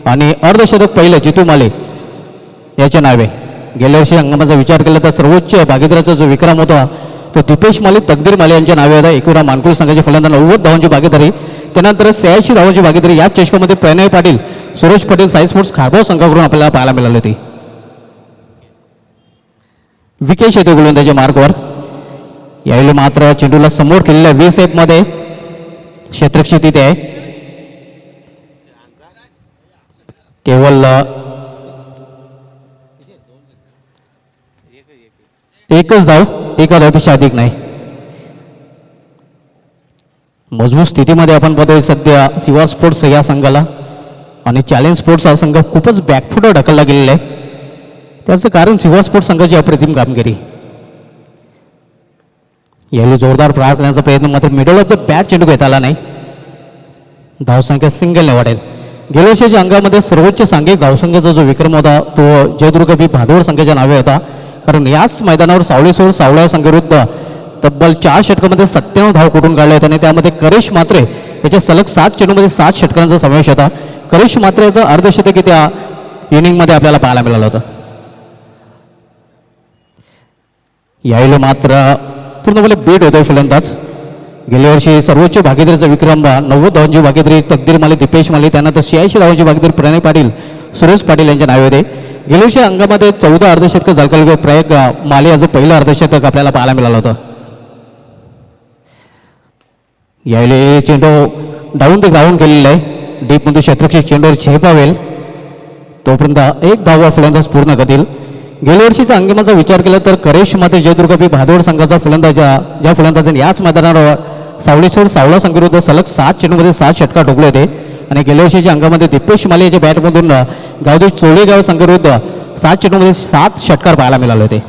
C: आणि अर्धशतक पहिलं जितू माले याच्या नावे. गेल्या वर्षी हंगामाचा विचार केला तर सर्वोच्च भागीदाराचा जो विक्रम होता तो दीपेश माली तकदीर माली यांच्या नावे होता. एकूण मानकुळ संघाचे फलंदाज 90 धावांची भागीदारी, त्यानंतर 86 धावांची भागीदारी या चषकामध्ये प्रणय पाटील, सुरेश पाटील, साई स्पोर्ट्स खारबाव संघाकडून आपल्याला पाहायला मिळाली होती. विकेश येते गोलंदाजी मार्कवर. यावेळी मात्र चेंडूला समोर केलेल्या 20 मध्ये क्षेत्ररक्षक तिथे आहे. केवळ एकच धाव, एका धावपेक्षा अधिक नाही. मजबूत स्थितीमध्ये आपण पाहतोय सध्या शिवा स्पोर्ट्स या संघाला, आणि चॅलेंज स्पोर्ट्स हा संघ खूपच बॅकफुटवर ढकलला गेलेला आहे. त्याचं कारण शिवा स्पोर्ट्स संघाची अप्रतिम कामगिरी. यावेळी जोरदार प्रहार करण्याचा प्रयत्न, मात्र मिडल ऑफ द बॅट चेंडू घेता आला नाही. धावसंख्या सिंगलने वाढेल. गेल्या वर्षीच्या अंगामध्ये सर्वोच्च सांघिक धावसंख्येचा जो विक्रम होता तो जयदुर्ग बी भादोड संघाच्या नावे होता, कारण याच मैदानावर सावळेश्वर सावळा संघविरुद्ध तब्बल 4 षटकामध्ये 97 धाव कुठून काढले होते, आणि त्यामध्ये करेश मात्रे याच्या सलग 7 चेंडूमध्ये 7 षटकांचा समावेश होता. करेश मात्रे याचं अर्धशतक त्या इनिंगमध्ये आपल्याला पाहायला मिळालं होतं. यावेळी मात्र पूर्णपणे बीट होतोय फलंदाज. गेल्या वर्षी सर्वोच्च भागीदारीचा विक्रम 90 धावांची भागीदारी तकदीर माली, दीपेश माली, त्यानंतर 86 धावांची भागीदारी प्रणय पाटील, सुरेश पाटील यांच्या नावे होते. गेल्या वर्षी अंगामध्ये 14 अर्धशतक झळकले. प्रयोग माली याचं पहिलं अर्धशतक आपल्याला पाहायला मिळालं होतं. यावेळी चेंडू डाऊन ते ग्राउंड केलेला आहे. डीपमध्ये क्षेत्ररक्षक चेंडूवर झेपावेल तोपर्यंत एक धावा फलंदाज पूर्ण करतील. गेल्या वर्षीचा अंगमाचा विचार केला तर करेश माते जयदुर्ग बी भादोड संघाचा ज्या फलंदाजांनी याच मैदानावर सावळेश्वर सावळा संघविरुद्ध सलग 7 चेंडूमध्ये 7 षटकार ठोकले होते, आणि गेल्या वर्षीच्या अंगामध्ये दीपेश माले याच्या बॅटमधून गावदेश चोळेगाव संघविरुद्ध 7 चेंडूमध्ये 7 षटकार पाहायला मिळाले होते.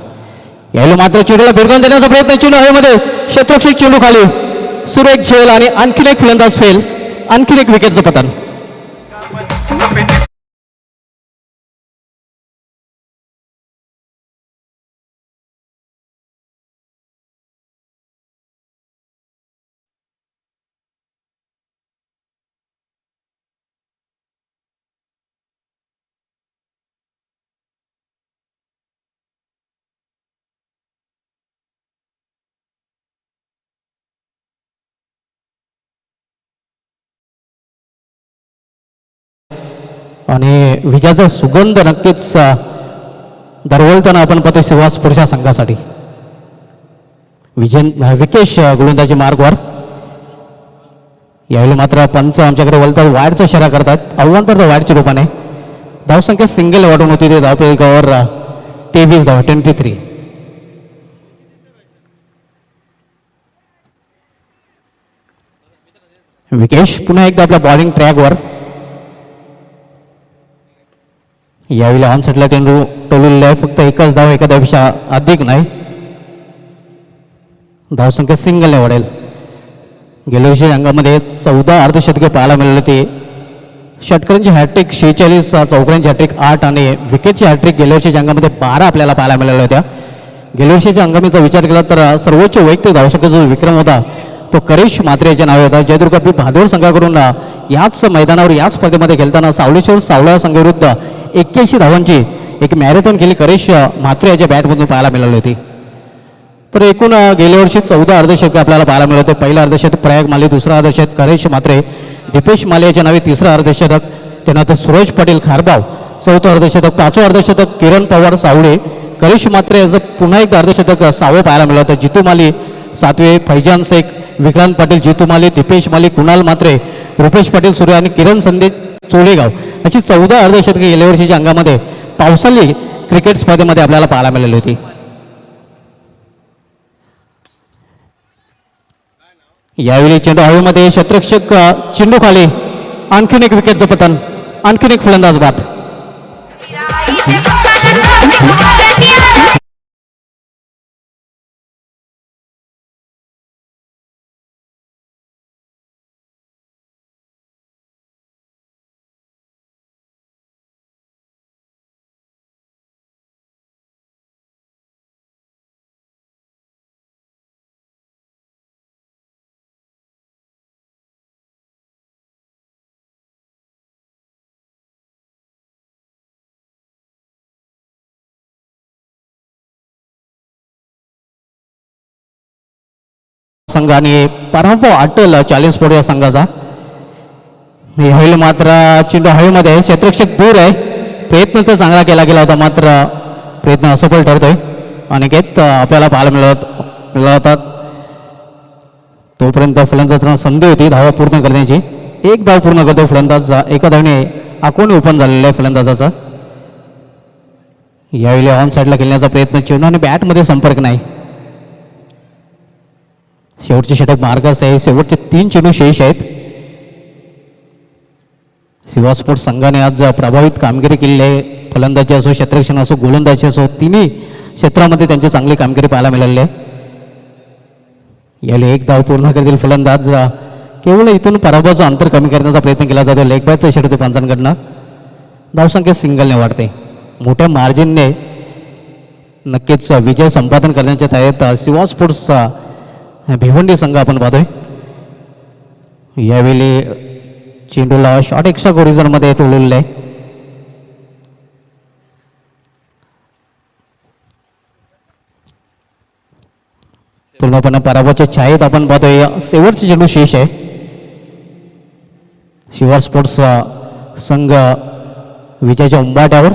C: यावेळी मात्र चेंडूला भिरकावून देण्याचा प्रयत्न, चेंडू हवेमध्ये, क्षेत्ररक्षक चेंडू खाली, सुरेख झेल आणि आणखीन एक फलंदाज फेल, आणखीन एक विकेटचं पतन. आणि विजयाचा सुगंध नक्कीच दरवळताना आपण पाहतो शिवा स्पोर्ट्सच्या संघासाठी. विकेश गोलंदाजी मार्गवर. यावेळी मात्र पंच आमच्याकडे वलतात वाढचा इशारा करतात, आव्हान वाढच्या रूपाने. धावसंख्या सिंगल वाढून होती ते धावफलकावर 23 धावा, 23. विकेश पुन्हा एकदा आपल्या बॉलिंग ट्रॅकवर. यावेळी ऑन सेटला चेंडू टोललेला आहे, फक्त एकच धाव, एका धावेपेक्षा अधिक नाही. धावसंख्या सिंगलने वाढेल. गेल्या वर्षी रंगामध्ये 14 अर्धशतके पाहायला मिळाले ते. षटकारांची हॅट्रिक 46, चौकारांची हॅट्रिक 8 आणि विकेटची हॅट्रिक गेल्या वर्षीच्या अंगामध्ये 12 आपल्याला पाहायला मिळाल्या होत्या. गेल्या वर्षीच्या अंगामीचा विचार केला तर सर्वोच्च वैयक्तिक धावसंख्येचा जो विक्रम होता तो करेश मात्रे याच्या नावे होता. जयदुर्ग बी भादोड संघाकडून याच मैदानावर याच स्पर्धेमध्ये खेळताना सावळेश्वर सावळा संघाविरुद्ध 81 धावांची एक मॅरेथॉन केली करेश म्हात्रे याच्या बॅटमधून पाहायला मिळाली होती. तर एकूण गेल्या वर्षी 14 अर्धशतक आपल्याला पाहायला मिळत होते. पहिलं अर्धशतक प्रयाग माले, दुसरं अर्धशतक करेश म्हात्रे, दीपेश माले याच्या नावे तिसरं अर्धशतक, त्यानंतर सूरज पाटील खारबाव चौथं अर्धशतक, पाचवं अर्धशतक किरण पवार सावळे, करेश म्हात्रे याचं पुन्हा एकदा अर्धशतक 6वं पाहायला मिळत होतं. जितू माली 7वे, फैजान शेख, विक्रांत पाटील, जितू माली, दीपेश माली, कुणाल म्हात्रे, रुपेश पाटील सूर्य आणि किरण संदेश चोळेगाव अशी 14 अर्धशतके गेल्या वर्षीच्या अंगामध्ये पावसाळी क्रिकेट स्पर्धेमध्ये आपल्याला पाहायला मिळाली होती. यावेळी चेंडू हवेमध्ये, क्षेत्ररक्षक चेंडू खाली, आणखीन एक विकेटचं पतन, आणखीन एक फलंदाज बाद. संघ आणि पराभव अटल चॅलेंज स्पोर्ट या संघाचा. यावेळी मात्र चेंडू हवेमध्ये क्षेत्ररक्षक दूर आहे. प्रयत्न तर चांगला केला गेला होता मात्र प्रयत्न असफल ठरतोय. अनिकेत आपल्याला पाहायला मिळतात. तोपर्यंत फलंदाजांना संधी होती धावा पूर्ण करण्याची. एक धाव पूर्ण करतो फलंदाज. एका धावने आकोणी ओपन झालेला आहे फलंदाजाचा. यावेळी ऑन साईडला खेळण्याचा प्रयत्न चेंडू आणि बॅटमध्ये संपर्क नाही. शेवटचे षटक मार्गास आहे. शेवटचे 3 चेंडू शेष आहेत. शिवा स्पोर्ट्स संघाने आज प्रभावित कामगिरी केली आहे. फलंदाजी असो, क्षेत्ररक्षण असो, गोलंदाजी असो, तिन्ही क्षेत्रामध्ये त्यांची चांगली कामगिरी पाहायला मिळाली आहे. यावेळी एक धाव पूर्ण करतील फलंदाज. केवळ इथून पराभवाचं अंतर कमी करण्याचा प्रयत्न केला जातो. लेग बायचा षटक पंचांकडनं. धावसंख्या सिंगलने वाढते. मोठ्या मार्जिनने नक्कीच विजय संपादन करण्याच्या तयारीत शिवा स्पोर्ट्सचा भिवंडी संघ आपण पाहतोय. यावेळी चेंडूला शॉर्ट एक्स्ट्रा कोरिझनमध्ये टोललेलं आहे. पूर्णपणे पराभवाच्या छायेत आपण पाहतोय. शेवटचे चेंडू शेष आहे. शिवा स्पोर्ट्स संघ विजयाच्या उंबाट्यावर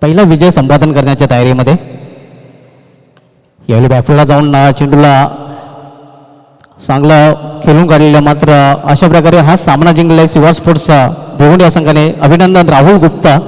C: पहिला विजय संपादन करण्याच्या तयारीमध्ये. यावेळी बॅकफुलला जाऊन चेंडूला चांगला खेळून काढलेला. मात्र अशा प्रकारे हा सामना जिंकलेला आहे शिवा स्पोर्ट्सचा भिवंडी या संघाने. अभिनंदन राहुल गुप्ता.